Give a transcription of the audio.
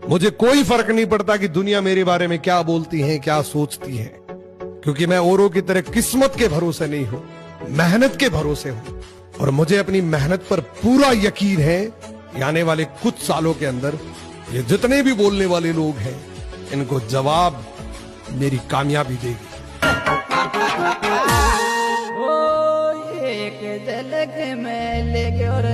मुझे कोई फर्क नहीं पड़ता कि दुनिया मेरे बारे में क्या बोलती है, क्या सोचती है, क्योंकि मैं औरों की तरह किस्मत के भरोसे नहीं हूं, मेहनत के भरोसे हूं। और मुझे अपनी मेहनत पर पूरा यकीन है कि आने वाले कुछ सालों के अंदर ये जितने भी बोलने वाले लोग हैं, इनको जवाब मेरी कामयाबी देगी। एक झलक में लेके और